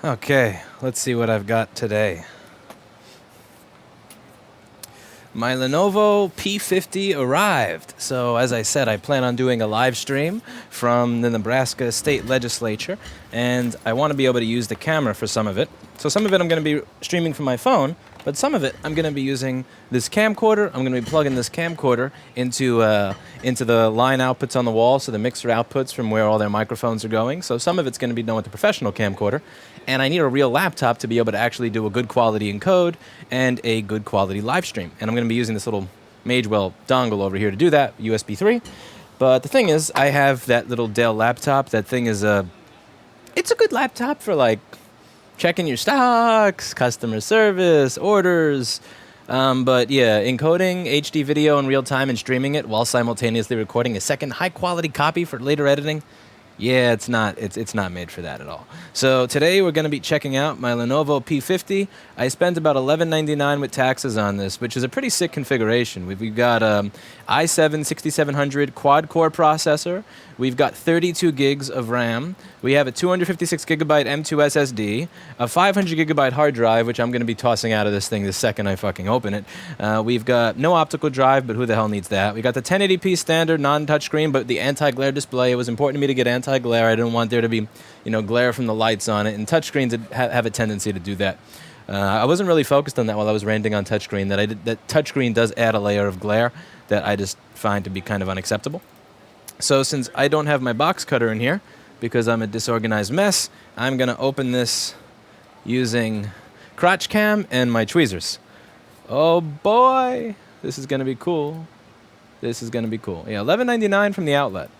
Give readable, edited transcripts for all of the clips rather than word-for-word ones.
Okay, let's see what I've got today. My Lenovo P50 arrived. So as I said, I plan on doing a live stream from the Nebraska State Legislature, and I want to be able to use the camera for some of it. So some of it I'm going to be streaming from my phone, but some of it I'm going to be using this camcorder. I'm going to be plugging this camcorder into the line outputs on the wall, so the mixer outputs from where all their microphones are going. So some of it's going to be done with the professional camcorder, and I need a real laptop to be able to actually do a good quality encode and a good quality live stream. And I'm going to be using this little Magewell dongle over here to do that, USB 3. But the thing is, I have that little Dell laptop. That thing is it's a good laptop for like checking your stocks, customer service, orders. But yeah, encoding HD video in real time and streaming it while simultaneously recording a second high quality copy for later editing. Yeah, it's not made for that at all. So today we're going to be checking out my Lenovo P50. I spent about $11.99 with taxes on this, which is a pretty sick configuration. We've got i7 6700 quad-core processor. We've got 32 gigs of RAM. We have a 256 gigabyte M2 SSD, a 500 gigabyte hard drive, which I'm going to be tossing out of this thing the second I fucking open it. We've got no optical drive, but who the hell needs that? We got the 1080p standard non-touchscreen, but the anti-glare display. It was important to me to get anti-glare. I didn't want there to be, glare from the lights on it, and touchscreens have a tendency to do that. I wasn't really focused on that while I was ranting on touchscreen. That touchscreen does add a layer of glare that I just find to be kind of unacceptable. So since I don't have my box cutter in here, because I'm a disorganized mess, I'm going to open this using crotch cam and my tweezers. Oh boy, this is going to be cool. This is going to be cool. Yeah, $11.99 from the outlet.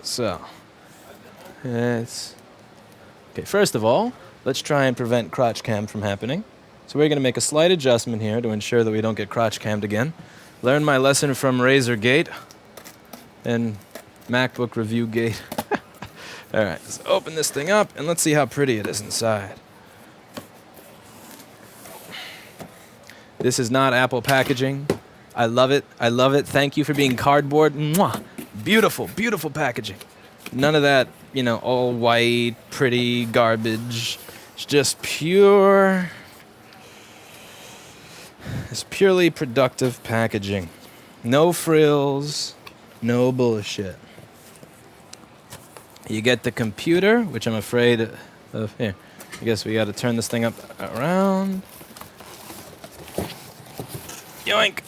So, it's... Okay, first of all, let's try and prevent crotch cam from happening. So we're going to make a slight adjustment here to ensure that we don't get crotch cammed again. Learn my lesson from Razorgate and MacBook Review Gate. All right, let's open this thing up and let's see how pretty it is inside. This is not Apple packaging. I love it. I love it. Thank you for being cardboard. Mwah! Beautiful, beautiful packaging. None of that, all white, pretty garbage. It's just pure... It's purely productive packaging. No frills, no bullshit. You get the computer, which I'm afraid of. Here, I guess we got to turn this thing up around. Yoink!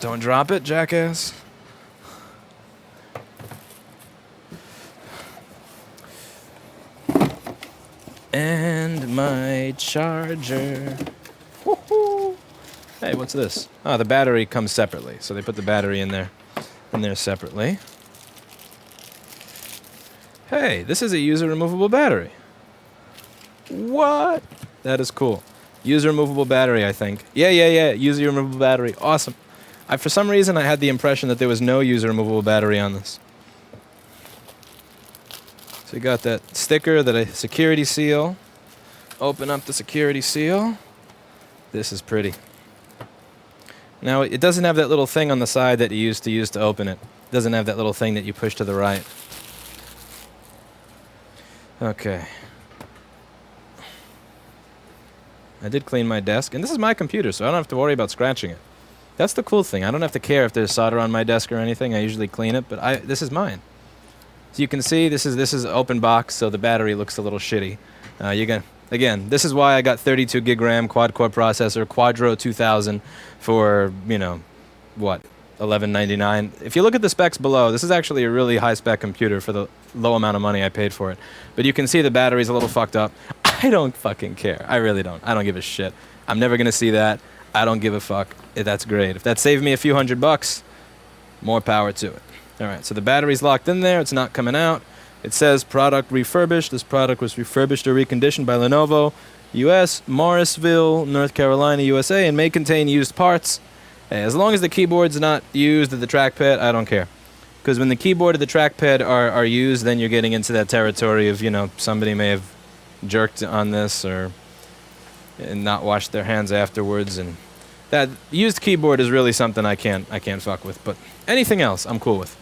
Don't drop it, jackass. And my charger. Woohoo! Hey, what's this? Oh, the battery comes separately. So they put the battery in there separately. Hey, this is a user removable battery. What? That is cool. User removable battery, I think. Yeah. User removable battery. Awesome. For some reason, I had the impression that there was no user removable battery on this. So you got that sticker, that security seal. Open up the security seal. This is pretty. Now, it doesn't have that little thing on the side that you used to use to open it. It doesn't have that little thing that you push to the right. Okay. I did clean my desk, and this is my computer, so I don't have to worry about scratching it. That's the cool thing. I don't have to care if there's solder on my desk or anything. I usually clean it, but this is mine. So you can see this is open box, so the battery looks a little shitty. Again, this is why I got 32 gig RAM quad-core processor, Quadro 2000 for, what, $11.99. If you look at the specs below, this is actually a really high-spec computer for the low amount of money I paid for it. But you can see the battery's a little fucked up. I don't fucking care. I really don't. I don't give a shit. I'm never going to see that. I don't give a fuck. That's great. If that saved me a few $100, more power to it. All right, so the battery's locked in there. It's not coming out. It says product refurbished. This product was refurbished or reconditioned by Lenovo, U.S., Morrisville, North Carolina, USA, and may contain used parts. Hey, as long as the keyboard's not used at the trackpad, I don't care. Because when the keyboard and the trackpad are used, then you're getting into that territory of, somebody may have jerked on this and not washed their hands afterwards. And that used keyboard is really something I can't fuck with. But anything else, I'm cool with.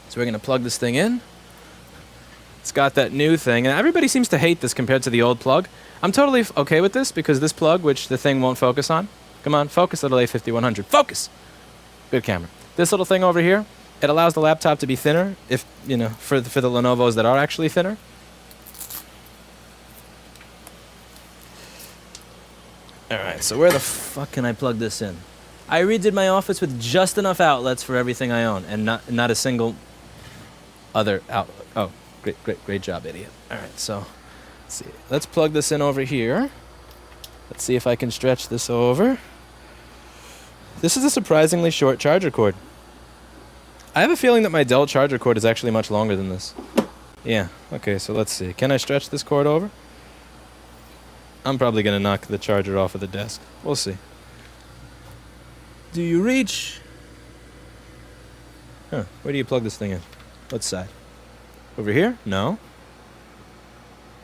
So we're going to plug this thing in. It's got that new thing, and everybody seems to hate this compared to the old plug. I'm totally okay with this because this plug, which the thing won't focus on. Come on, focus, little A5100. Focus! Good camera. This little thing over here, it allows the laptop to be thinner, if you know, for the Lenovo's that are actually thinner. All right, so where the fuck can I plug this in? I redid my office with just enough outlets for everything I own, and not a single other outlet. Oh, great job, idiot. All right, so let's see. Let's plug this in over here. Let's see if I can stretch this over. This is a surprisingly short charger cord. I have a feeling that my Dell charger cord is actually much longer than this. Yeah, okay, so let's see. Can I stretch this cord over? I'm probably going to knock the charger off of the desk. We'll see. Do you reach? Huh, where do you plug this thing in? What side? Over here? No.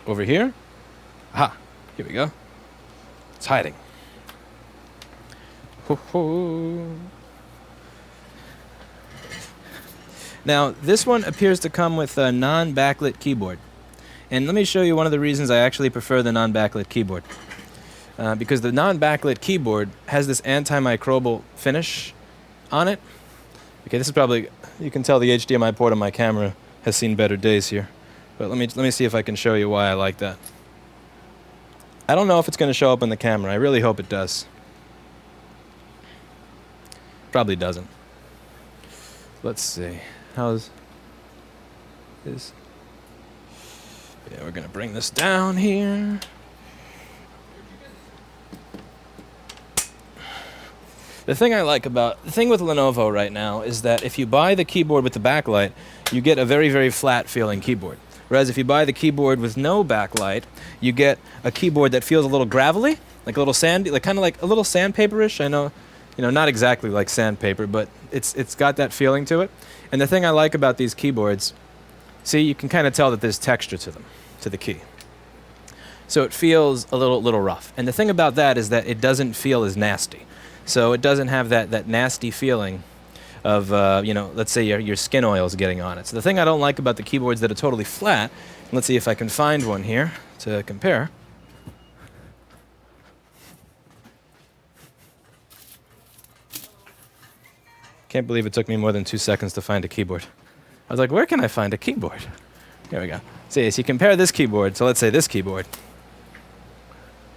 Over here? Aha, here we go. It's hiding. Ho ho. Now, this one appears to come with a non-backlit keyboard. And let me show you one of the reasons I actually prefer the non-backlit keyboard. Because the non-backlit keyboard has this antimicrobial finish on it. Okay, this is probably, you can tell the HDMI port on my camera has seen better days here. But let me see if I can show you why I like that. I don't know if it's going to show up on the camera. I really hope it does. Probably doesn't. Let's see. How's this? Yeah, we're going to bring this down here. The thing with Lenovo right now is that if you buy the keyboard with the backlight, you get a very, very flat feeling keyboard. Whereas if you buy the keyboard with no backlight, you get a keyboard that feels a little gravelly, like a little sandy, like kind of like a little sandpaperish. I know, not exactly like sandpaper, but it's got that feeling to it. And the thing I like about these keyboards, see, you can kind of tell that there's texture to them, to the key. So it feels a little rough. And the thing about that is that it doesn't feel as nasty. So it doesn't have that nasty feeling of, let's say your skin oil is getting on it. So the thing I don't like about the keyboards that are totally flat, let's see if I can find one here to compare. Can't believe it took me more than 2 seconds to find a keyboard. I was like, where can I find a keyboard? Here we go. See, so you compare this keyboard to, let's say, this keyboard.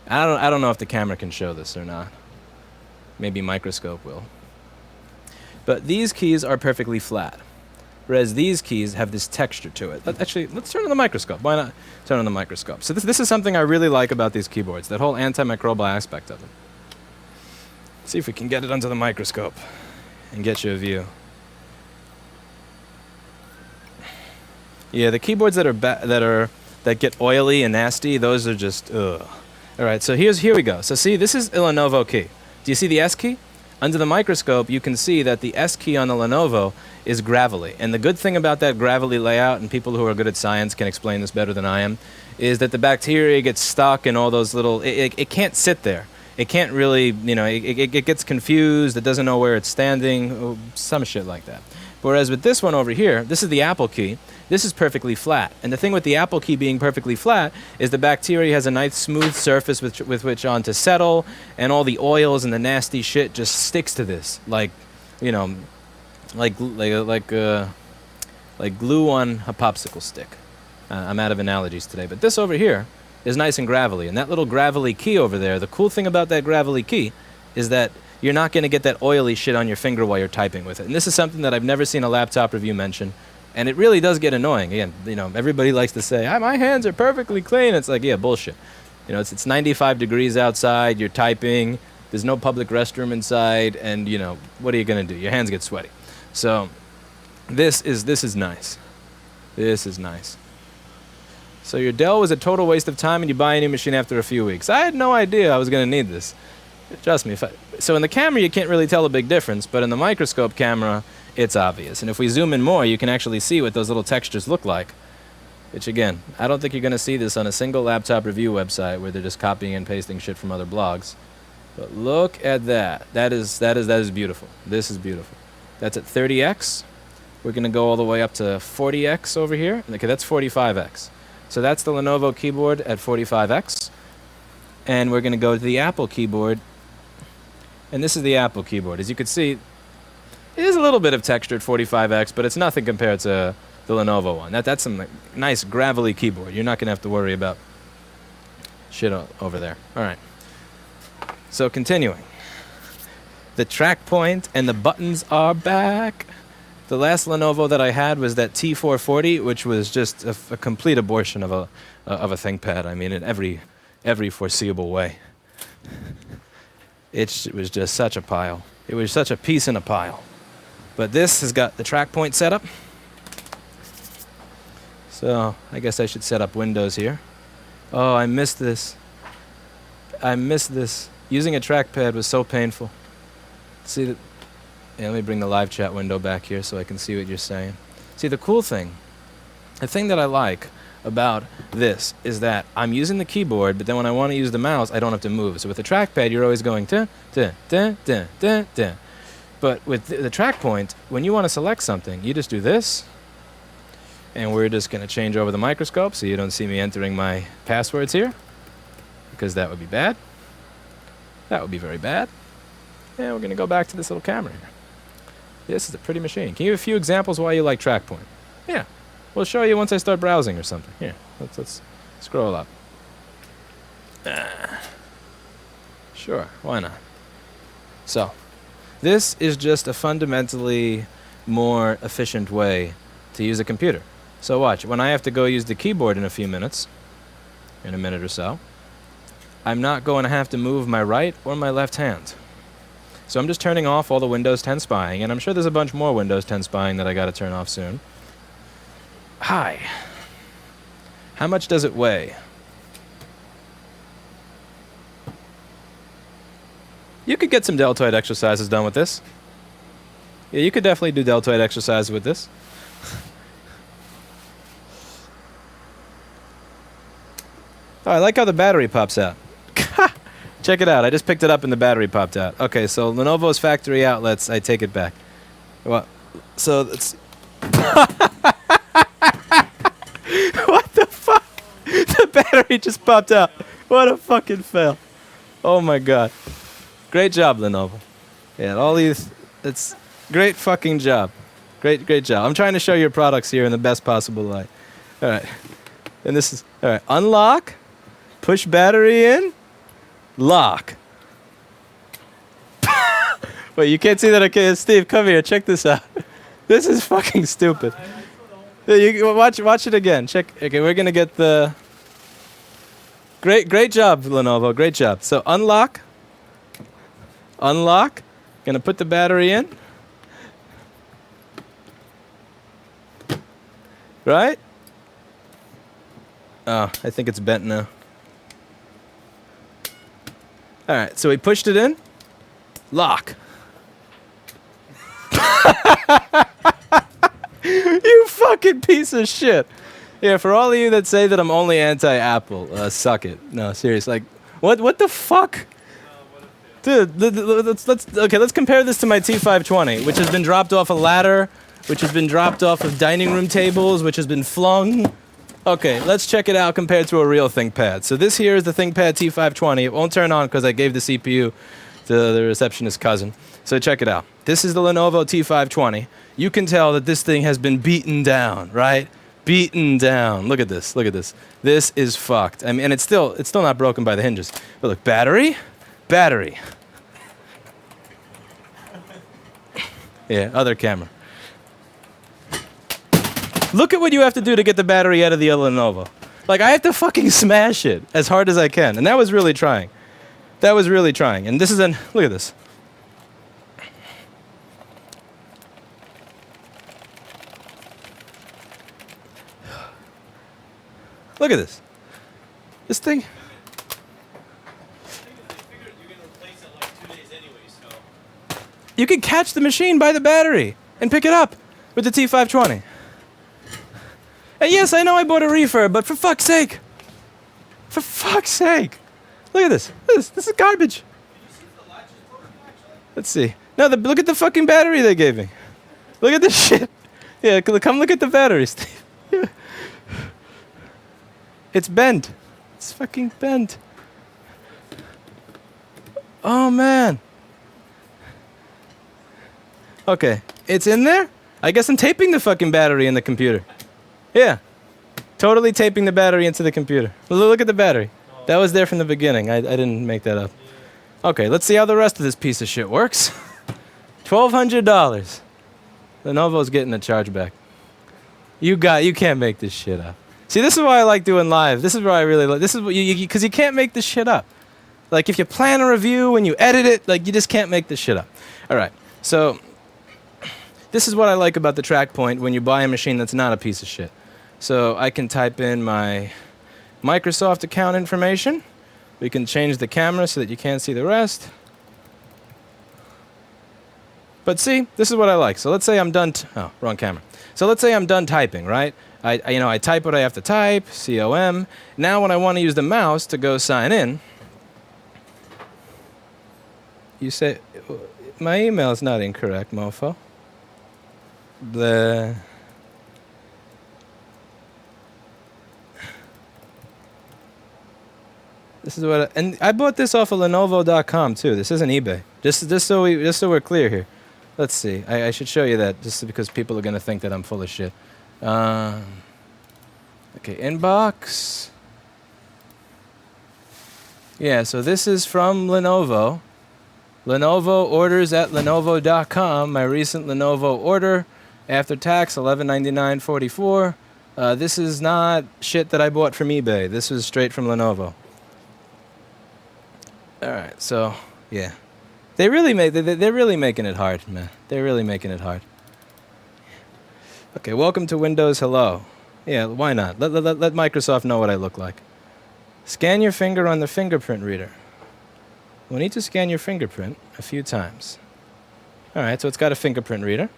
I don't know if the camera can show this or not. Maybe microscope will. But these keys are perfectly flat, whereas these keys have this texture to it. Let's turn on the microscope. Why not turn on the microscope? So this is something I really like about these keyboards, that whole antimicrobial aspect of them. See if we can get it under the microscope and get you a view. Yeah, the keyboards that get oily and nasty, those are just ugh. All right, so here we go. So see, this is a Lenovo key. Do you see the S key? Under the microscope, you can see that the S key on the Lenovo is gravelly. And the good thing about that gravelly layout, and people who are good at science can explain this better than I am, is that the bacteria gets stuck in all those little... It can't sit there. It can't really, it gets confused. It doesn't know where it's standing, some shit like that. Whereas with this one over here, this is the Apple key. This is perfectly flat. And the thing with the Apple key being perfectly flat is the bacteria has a nice smooth surface with which on to settle, and all the oils and the nasty shit just sticks to this, like glue on a popsicle stick. I'm out of analogies today, but this over here is nice and gravelly. And that little gravelly key over there, the cool thing about that gravelly key is that you're not going to get that oily shit on your finger while you're typing with it. And this is something that I've never seen a laptop review mention. And it really does get annoying. Again, everybody likes to say, my hands are perfectly clean. It's like, yeah, bullshit. It's 95 degrees outside, you're typing, there's no public restroom inside, and, what are you going to do? Your hands get sweaty. So this is nice. This is nice. So your Dell was a total waste of time and you buy a new machine after a few weeks. I had no idea I was going to need this. Trust me. So in the camera, you can't really tell a big difference, but in the microscope camera, it's obvious. And if we zoom in more, you can actually see what those little textures look like. Which, again, I don't think you're going to see this on a single laptop review website where they're just copying and pasting shit from other blogs. But look at that. That is beautiful. This is beautiful. That's at 30x. We're going to go all the way up to 40x over here. Okay, that's 45x. So that's the Lenovo keyboard at 45x. And we're going to go to the Apple keyboard. And this is the Apple keyboard. As you can see, it is a little bit of texture at 45x, but it's nothing compared to the Lenovo one. That's some like, nice gravelly keyboard. You're not going to have to worry about shit over there. All right. So continuing. The TrackPoint and the buttons are back. The last Lenovo that I had was that T440, which was just a complete abortion of a ThinkPad. I mean, in every foreseeable way. It was just such a pile. It was such a piece in a pile. But this has got the TrackPoint setup. So I guess I should set up Windows here. Oh, I missed this. I missed this. Using a trackpad was so painful. See the. Yeah, let me bring the live chat window back here so I can see what you're saying. See, the cool thing, the thing that I like about this is that I'm using the keyboard, but then when I want to use the mouse, I don't have to move. So with the trackpad, you're always going dun, dun, dun, dun, dun, dun. But with the TrackPoint, when you want to select something, you just do this, and we're just going to change over the microscope so you don't see me entering my passwords here, because that would be bad. That would be very bad. And we're going to go back to this little camera here. This is a pretty machine. Can you give a few examples why you like TrackPoint? Yeah. We'll show you once I start browsing or something. Here, let's scroll up. Sure, why not? So, this is just a fundamentally more efficient way to use a computer. So watch, when I have to go use the keyboard in a few minutes, in a minute or so, I'm not going to have to move my right or my left hand. So I'm just turning off all the Windows 10 spying, and I'm sure there's a bunch more Windows 10 spying that I got to turn off soon. Hi. How much does it weigh? You could get some deltoid exercises done with this. Yeah, you could definitely do deltoid exercises with this. Oh, I like how the battery pops out. Check it out. I just picked it up and the battery popped out. Okay, so Lenovo's factory outlets, I take it back. Well, so it's... What the fuck? The battery just popped out. What a fucking fail. Oh my god. Great job, Lenovo. Yeah, all these... It's great fucking job. Great job. I'm trying to show your products here in the best possible light. All right. And this is... All right. Unlock. Push battery in. Lock. Wait, you can't see that? Okay, Steve, come here. Check this out. This is fucking stupid. You watch it again. Check. Okay, we're gonna get the. Great job, Lenovo. Great job. So unlock. Gonna put the battery in. Right? Oh, I think it's bent now. All right, so we pushed it in. Lock. You fucking piece of shit. Yeah, for all of you that say that I'm only anti-Apple, suck it. No, seriously. Like, what the fuck? Dude, let's compare this to my T520, which has been dropped off a ladder, which has been dropped off of dining room tables, which has been flung. Okay, let's check it out compared to a real ThinkPad. So this here is the ThinkPad T520. It won't turn on because I gave the CPU to the receptionist's cousin. So check it out. This is the Lenovo T520. You can tell that this thing has been beaten down, right? Beaten down. Look at this. Look at this. This is fucked. I mean, and it's still not broken by the hinges. But look, battery. Yeah, other camera. Look at what you have to do to get the battery out of the Lenovo. Like, I have to fucking smash it as hard as I can. And that was really trying. And this is look at this. Look at this. This thing. You can catch the machine by the battery and pick it up with the T520. And yes, I know I bought a refurb, but for fuck's sake. Look at this. This is garbage. Let's see. No, look at the fucking battery they gave me. Look at this shit. Yeah, come look at the battery, Steve. It's bent. It's fucking bent. Oh, man. Okay, it's in there? I guess I'm taping the fucking battery in the computer. Yeah. Totally taping the battery into the computer. Look at the battery. That was there from the beginning. I didn't make that up. Okay, let's see how the rest of this piece of shit works. $1,200. Lenovo's getting a chargeback. You can't make this shit up. See, this is why I like doing live. This is where I really like. This is what because you can't make this shit up. Like if you plan a review and you edit it, like you just can't make this shit up. All right, so this is what I like about the TrackPoint when you buy a machine that's not a piece of shit. So I can type in my Microsoft account information. We can change the camera so that you can't see the rest. But see, this is what I like. So let's say I'm done. Oh, wrong camera. So let's say I'm done typing, right? I type what I have to type, COM. Now when I want to use the mouse to go sign in, you say, my email is not incorrect, mofo. Bleh. This is what and I bought this off of Lenovo.com too. This isn't eBay. Just so we're clear here. Let's see. I should show you that just because people are gonna think that I'm full of shit. Okay, inbox. Yeah, so this is from Lenovo. Lenovo orders at Lenovo.com. My recent Lenovo order after tax $1199.44. This is not shit that I bought from eBay. This was straight from Lenovo. All right, so yeah, they're really making it hard, man. They're really making it hard. Okay, welcome to Windows. Hello. Yeah, why not? Let Microsoft know what I look like. Scan your finger on the fingerprint reader. We'll need to scan your fingerprint a few times. All right, so it's got a fingerprint reader.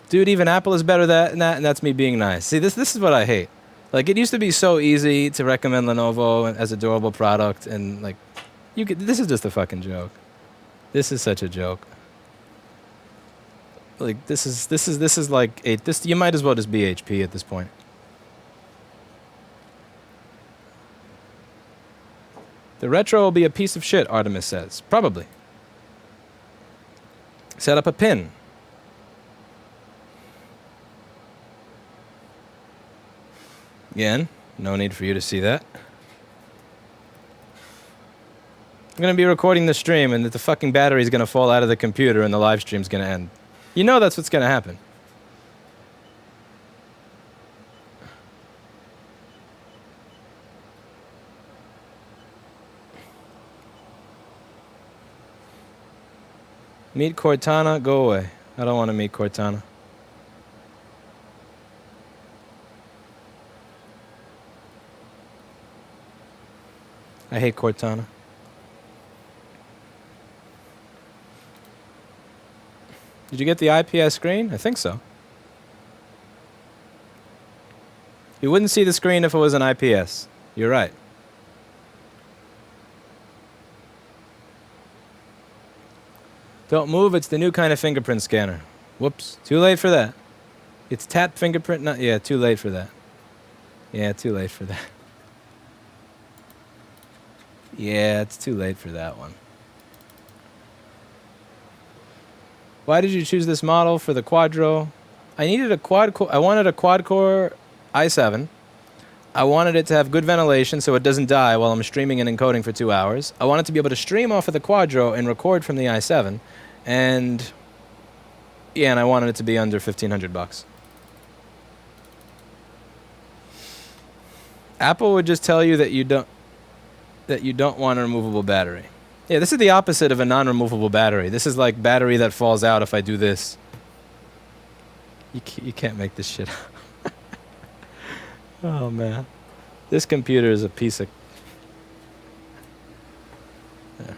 Dude, even Apple is better than that, and that's me being nice. See, this is what I hate. Like, it used to be so easy to recommend Lenovo as a durable product, and like, this is just a fucking joke. This is such a joke. Like, this is like you might as well just be HP at this point. The retro will be a piece of shit, Artemis says. Probably. Set up a pin. Again, no need for you to see that. I'm going to be recording the stream and the fucking battery is going to fall out of the computer and the live stream's going to end. You know that's what's going to happen. Meet Cortana, go away. I don't want to meet Cortana. I hate Cortana. Did you get the IPS screen? I think so. You wouldn't see the screen if it was an IPS. You're right. Don't move, it's the new kind of fingerprint scanner. Whoops, too late for that. It's tap fingerprint, not, yeah, too late for that. Yeah, too late for that. Yeah, it's too late for that one. Why did you choose this model for the Quadro? I needed a quad core. I wanted a quad core i7. I wanted it to have good ventilation so it doesn't die while I'm streaming and encoding for 2 hours. I wanted to be able to stream off of the Quadro and record from the i7. And yeah, and I wanted it to be under $1,500. Apple would just tell you that you don't want a removable battery. Yeah, this is the opposite of a non-removable battery. This is like battery that falls out if I do this. You can't make this shit up. Oh, man. This computer is a piece of... Yeah.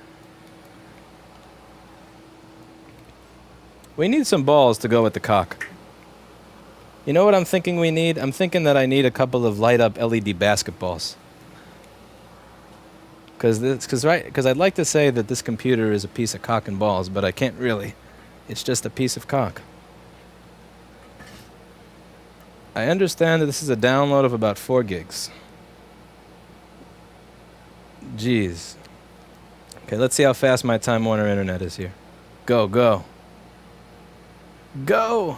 We need some balls to go with the cock. You know what I'm thinking we need? I'm thinking that I need a couple of light-up LED basketballs. Because I'd like to say that this computer is a piece of cock and balls, but I can't really It's just a piece of cock. I understand that this is a download of about 4 gigs. Jeez. Okay, let's see how fast my Time Warner internet is here. Go, go. Go!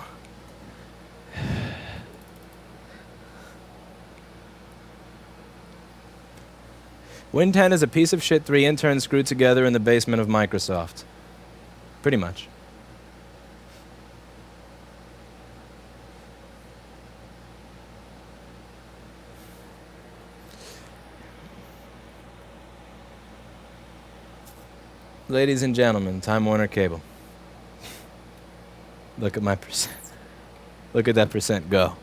Win 10 is a piece of shit 3 interns screwed together in the basement of Microsoft. Pretty much. Ladies and gentlemen, Time Warner Cable. Look at my percent. Look at that percent go.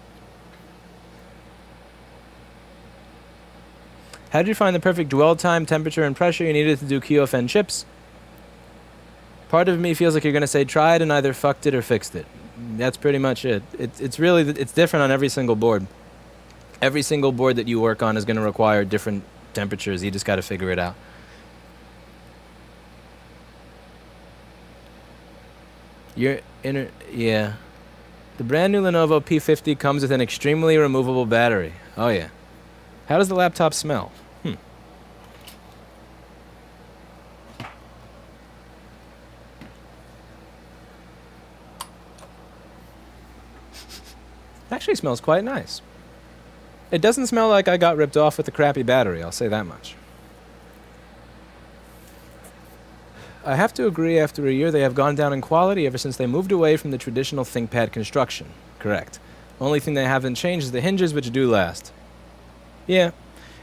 How did you find the perfect dwell time, temperature, and pressure you needed to do QFN chips? Part of me feels like you're going to say tried and either fucked it or fixed it. That's pretty much it. It's really, it's different on every single board. Every single board that you work on is going to require different temperatures. You just got to figure it out. Yeah. The brand new Lenovo P50 comes with an extremely removable battery. Oh yeah. How does the laptop smell? It actually smells quite nice. It doesn't smell like I got ripped off with a crappy battery, I'll say that much. I have to agree, after a year they have gone down in quality ever since they moved away from the traditional ThinkPad construction. Correct. Only thing they haven't changed is the hinges, which do last. Yeah.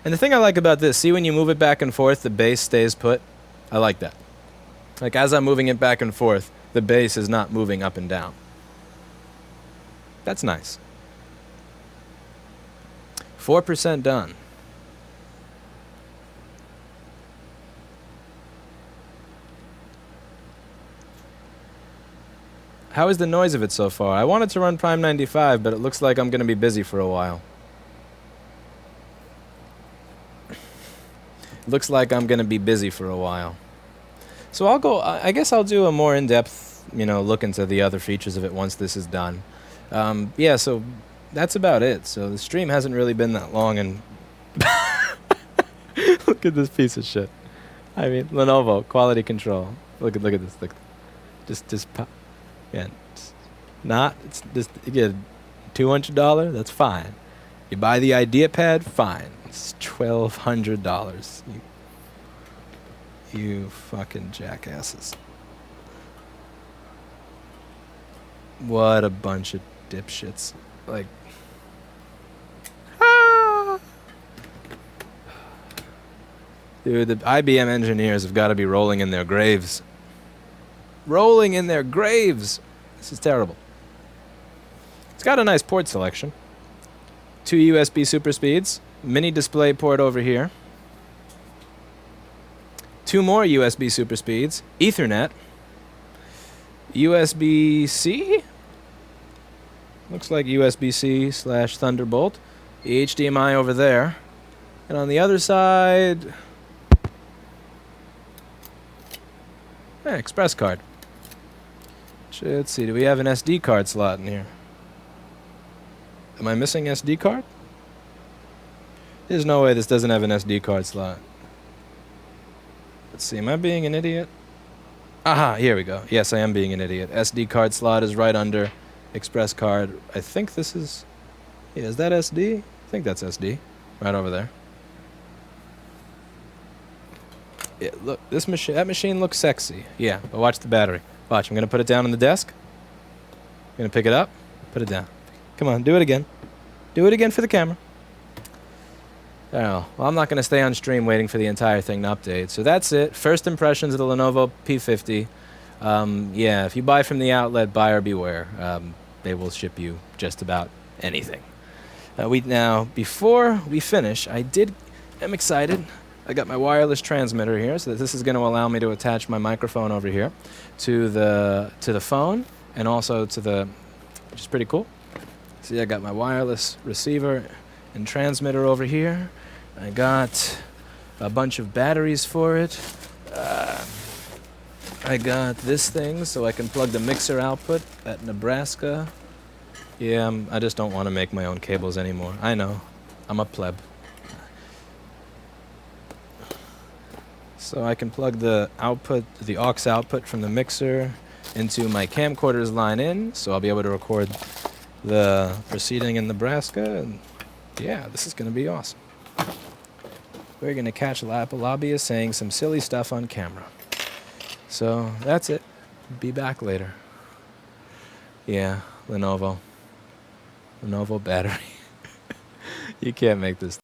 And the thing I like about this, see when you move it back and forth, the base stays put? I like that. Like as I'm moving it back and forth, the base is not moving up and down. That's nice. 4% done. How is the noise of it so far? I wanted to run Prime 95, but it looks like I'm going to be busy for a while. Looks like I'm going to be busy for a while. So I'll go, I guess I'll do a more in-depth, look into the other features of it once this is done. Yeah, so that's about it. So the stream hasn't really been that long, and look at this piece of shit. I mean, Lenovo, quality control. Look at this. Look. Just pop. Yeah, it's just, you get $200, that's fine. You buy the IdeaPad, fine. It's $1,200. You fucking jackasses. What a bunch of dipshits. Like, dude, the IBM engineers have got to be rolling in their graves. Rolling in their graves. This is terrible. It's got a nice port selection. 2 USB super speeds. Mini display port over here. 2 more USB super speeds. Ethernet. USB-C? Looks like USB-C / Thunderbolt. The HDMI over there. And on the other side... express card. Let's see, do we have an SD card slot in here? Am I missing SD card? There's no way this doesn't have an SD card slot. Let's see, am I being an idiot? Aha, here we go. Yes, I am being an idiot. SD card slot is right under express card. I think this is... Yeah, is that SD? I think that's SD. Right over there. Yeah, look, that machine looks sexy. Yeah, but watch the battery. Watch, I'm going to put it down on the desk. I'm going to pick it up, put it down. Come on, do it again. Do it again for the camera. Oh, well, I'm not going to stay on stream waiting for the entire thing to update. So that's it. First impressions of the Lenovo P50. Yeah, if you buy from the outlet, buyer beware. They will ship you just about anything. Now, before we finish, I'm excited. I got my wireless transmitter here, so that this is going to allow me to attach my microphone over here to the phone, and also to the, which is pretty cool. See, I got my wireless receiver and transmitter over here. I got a bunch of batteries for it. I got this thing so I can plug the mixer output at Nebraska. Yeah, I just don't want to make my own cables anymore. I know, I'm a pleb. So I can plug the output, the aux output from the mixer into my camcorder's line in, so I'll be able to record the proceeding in Nebraska, and yeah, this is going to be awesome. We're going to catch a lobbyist saying some silly stuff on camera. So that's it. Be back later. Yeah, Lenovo battery. You can't make this